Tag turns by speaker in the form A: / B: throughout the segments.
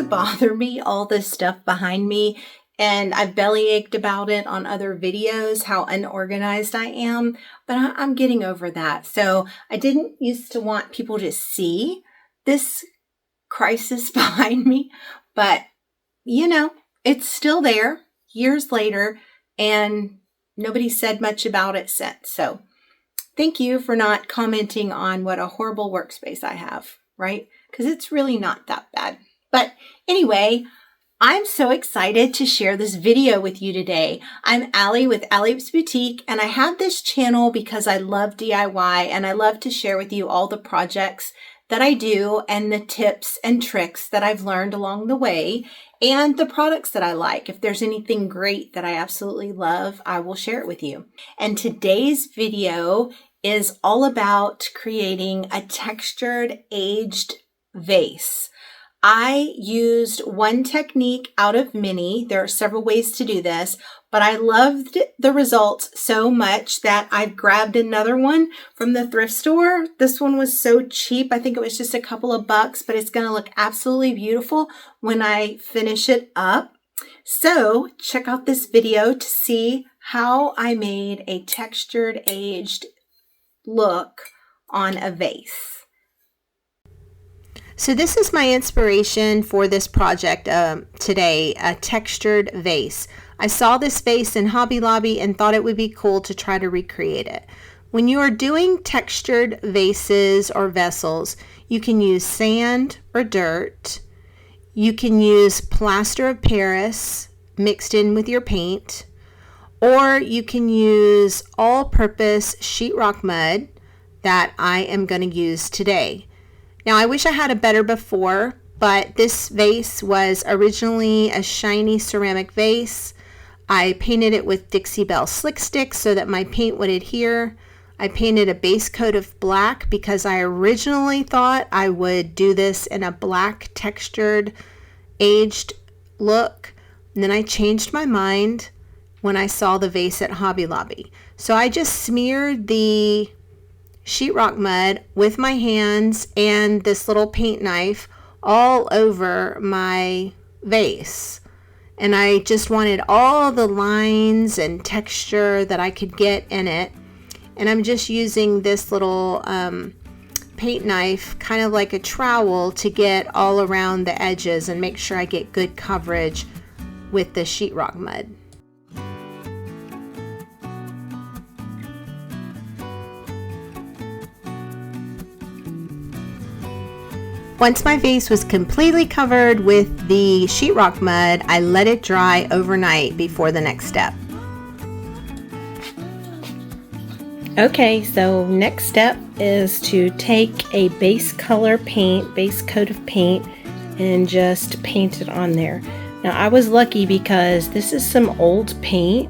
A: bother me, all this stuff behind me. And I've bellyached about it on other videos, how unorganized I am. But I'm getting over that. So I didn't used to want people to see this crisis behind me. But, you know, it's still there years later. And nobody said much about it since. So thank you for not commenting on what a horrible workspace I have, right? Because it's really not that bad. But anyway, I'm so excited to share this video with you today. I'm Allie with Allie's Boutique, and I have this channel because I love DIY and I love to share with you all the projects that I do and the tips and tricks that I've learned along the way and the products that I like. If there's anything great that I absolutely love, I will share it with you. And today's video is all about creating a textured aged vase. I used one technique out of many. There are several ways to do this, but I loved the results so much that I've grabbed another one from the thrift store. This one was so cheap. I think it was just a couple of bucks, but it's going to look absolutely beautiful when I finish it up. So check out this video to see how I made a textured aged look on a vase. So this is my inspiration for this project today, a textured vase. I saw this vase in Hobby Lobby and thought it would be cool to try to recreate it. When you are doing textured vases or vessels, you can use sand or dirt. You can use plaster of Paris mixed in with your paint, or you can use all-purpose sheetrock mud that I am going to use today. Now, I wish I had a better before, but this vase was originally a shiny ceramic vase. I painted it with Dixie Belle Slick Stick so that my paint would adhere. I painted a base coat of black because I originally thought I would do this in a black textured aged look. And then I changed my mind when I saw the vase at Hobby Lobby. So I just smeared the sheetrock mud with my hands and this little paint knife all over my vase, and I just wanted all the lines and texture that I could get in it. And I'm just using this little paint knife, kind of like a trowel, to get all around the edges and make sure I get good coverage with the sheetrock mud. Once my vase was completely covered with the sheetrock mud, I let it dry overnight before the next step. Okay, so next step is to take a base color paint, base coat of paint, and just paint it on there. Now I was lucky because this is some old paint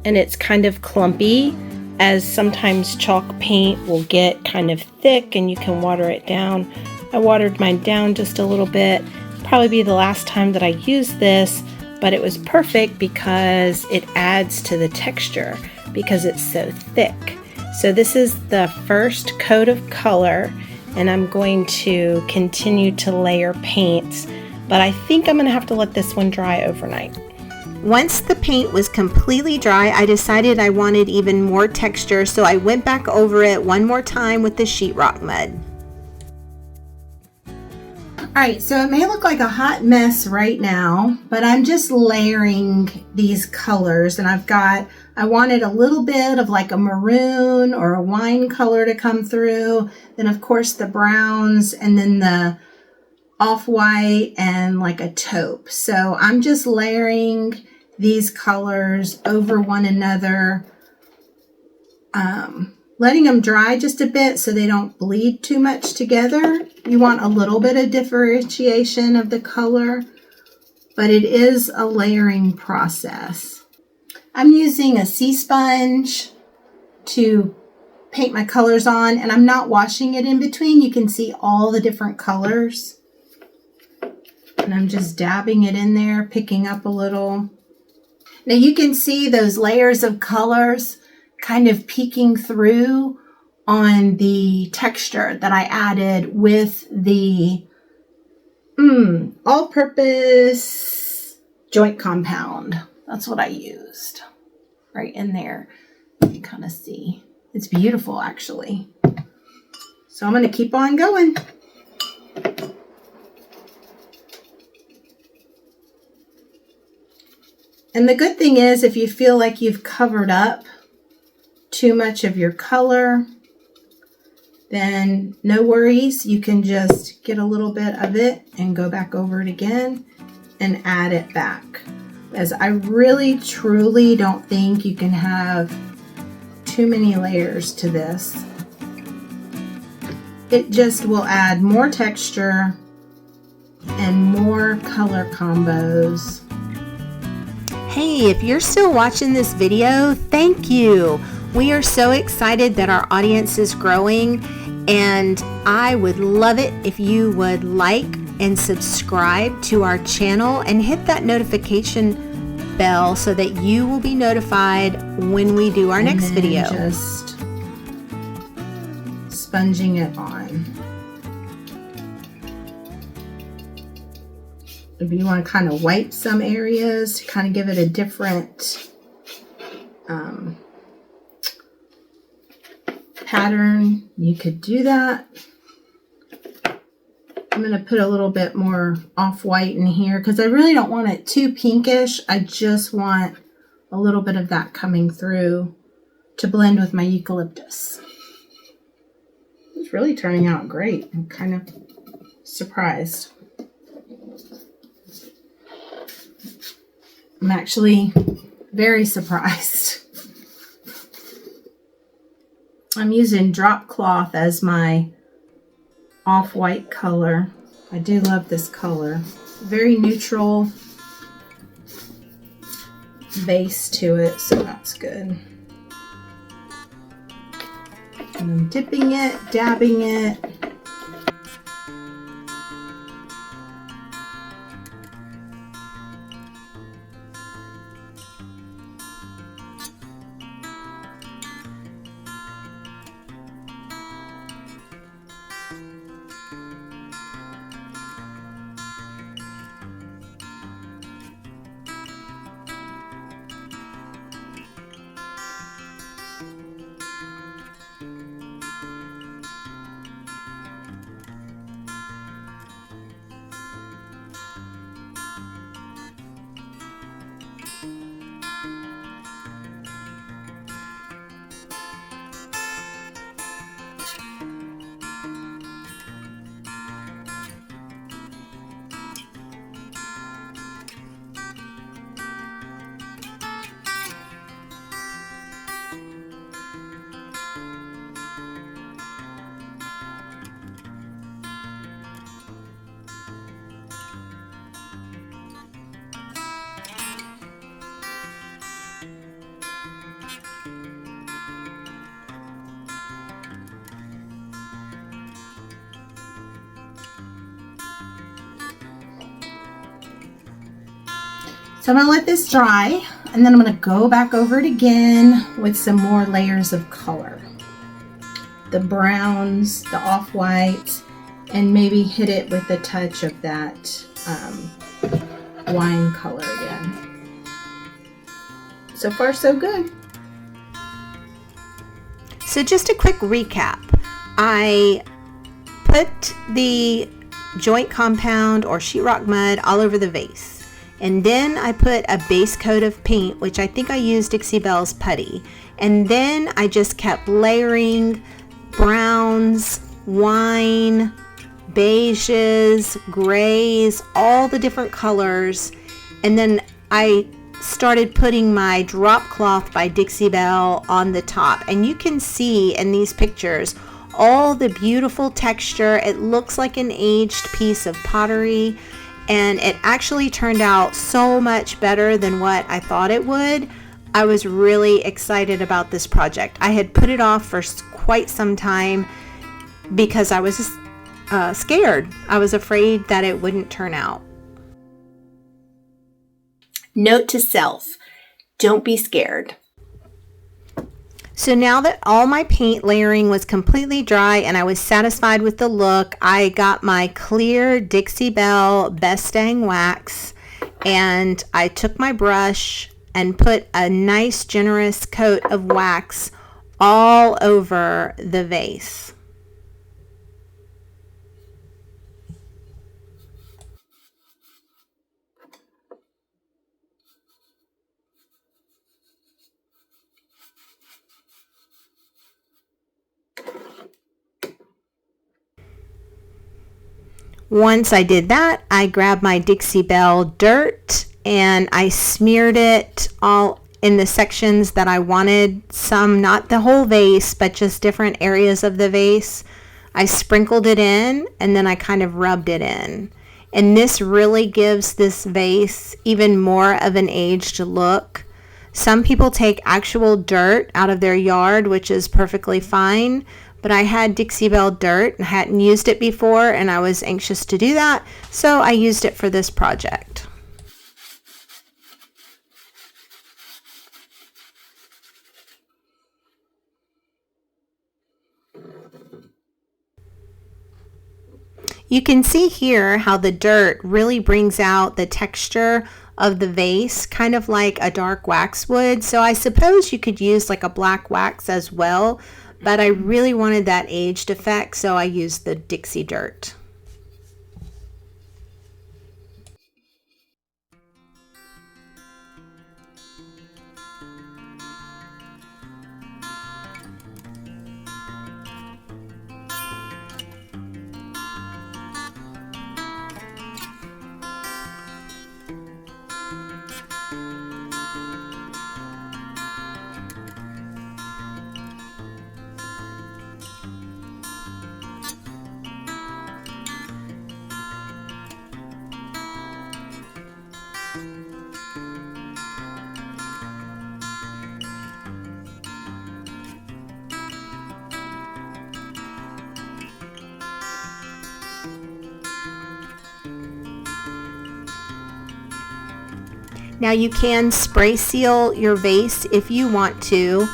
A: and it's kind of clumpy, as sometimes chalk paint will get kind of thick and you can water it down. I watered mine down just a little bit. Probably be the last time that I use this, but it was perfect because it adds to the texture because it's so thick. So this is the first coat of color, and I'm going to continue to layer paints, but I think I'm going to have to let this one dry overnight. Once the paint was completely dry, I decided I wanted even more texture, so I went back over it one more time with the sheetrock mud. Alright, so it may look like a hot mess right now, but I'm just layering these colors, and I wanted a little bit of like a maroon or a wine color to come through, then of course the browns, and then the off-white and like a taupe. So I'm just layering these colors over one another, letting them dry just a bit so they don't bleed too much together. You want a little bit of differentiation of the color, but it is a layering process. I'm using a sea sponge to paint my colors on, and I'm not washing it in between. You can see all the different colors. And I'm just dabbing it in there, picking up a little. Now you can see those layers of colors kind of peeking through on the texture that I added with the all-purpose joint compound. That's what I used right in there. You can kind of see. It's beautiful, actually. So I'm going to keep on going. And the good thing is, if you feel like you've covered up too much of your color, then no worries. You can just get a little bit of it and go back over it again and add it back. As I really, truly don't think you can have too many layers to this. It just will add more texture and more color combos. Hey, if you're still watching this video, thank you. We are so excited that our audience is growing, and I would love it if you would like and subscribe to our channel and hit that notification bell so that you will be notified when we do our next video. Just sponging it on. If you want to kind of wipe some areas to kind of give it a different pattern, you could do that. I'm going to put a little bit more off-white in here because I really don't want it too pinkish. I just want a little bit of that coming through to blend with my eucalyptus. It's really turning out great. I'm kind of surprised. I'm actually very surprised. I'm using drop cloth as my off-white color. I do love this color. Very neutral base to it, so that's good. And I'm dipping it, dabbing it. So I'm going to let this dry, and then I'm going to go back over it again with some more layers of color. The browns, the off-white, and maybe hit it with a touch of that wine color again. So far, so good. So just a quick recap. I put the joint compound or sheetrock mud all over the vase. And then I put a base coat of paint, which I think I used Dixie Belle's Putty. And then I just kept layering browns, wine, beiges, grays, all the different colors. And then I started putting my drop cloth by Dixie Belle on the top. And you can see in these pictures all the beautiful texture. It looks like an aged piece of pottery. And it actually turned out so much better than what I thought it would. I was really excited about this project. I had put it off for quite some time because I was scared. I was afraid that it wouldn't turn out. Note to self, don't be scared. So now that all my paint layering was completely dry and I was satisfied with the look, I got my clear Dixie Belle Best Dang wax and I took my brush and put a nice generous coat of wax all over the vase. Once I did that, I grabbed my Dixie Belle dirt and I smeared it all in the sections that I wanted. Some, not the whole vase, but just different areas of the vase. I sprinkled it in and then I kind of rubbed it in. And this really gives this vase even more of an aged look. Some people take actual dirt out of their yard, which is perfectly fine. But I had Dixie Belle dirt and hadn't used it before and I was anxious to do that, so I used it for this project. You can see here how the dirt really brings out the texture of the vase, kind of like a dark wax would. So I suppose you could use like a black wax as well. But I really wanted that aged effect, so I used the Dixie dirt. Now you can spray seal your vase if you want to.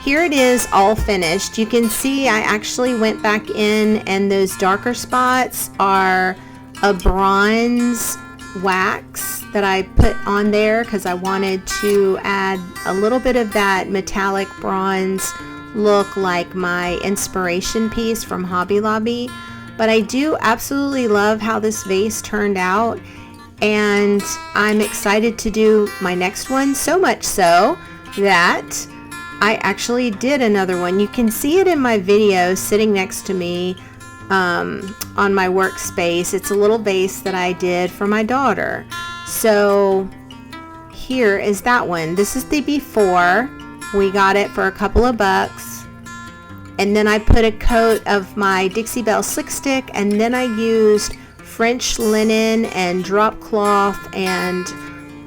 A: Here it is all finished. You can see I actually went back in and those darker spots are a bronze wax that I put on there because I wanted to add a little bit of that metallic bronze look like my inspiration piece from Hobby Lobby. But I do absolutely love how this vase turned out and I'm excited to do my next one, so much so that I actually did another one. You can see it in my video sitting next to me on my workspace. It's a little vase that I did for my daughter. So here is that one. This is the before. We got it for a couple of bucks. And then I put a coat of my Dixie Belle Slick Stick, and then I used French linen and drop cloth and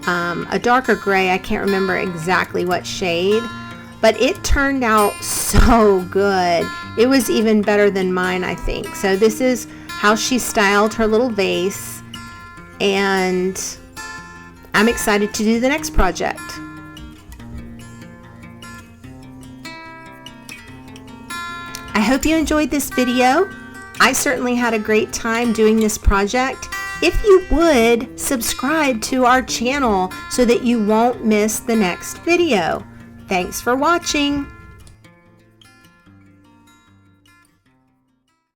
A: a darker gray. I can't remember exactly what shade, but it turned out so good. It was even better than mine, I think. So this is how she styled her little vase, and I'm excited to do the next project. I hope you enjoyed this video. I certainly had a great time doing this project. If you would, subscribe to our channel so that you won't miss the next video. Thanks for watching.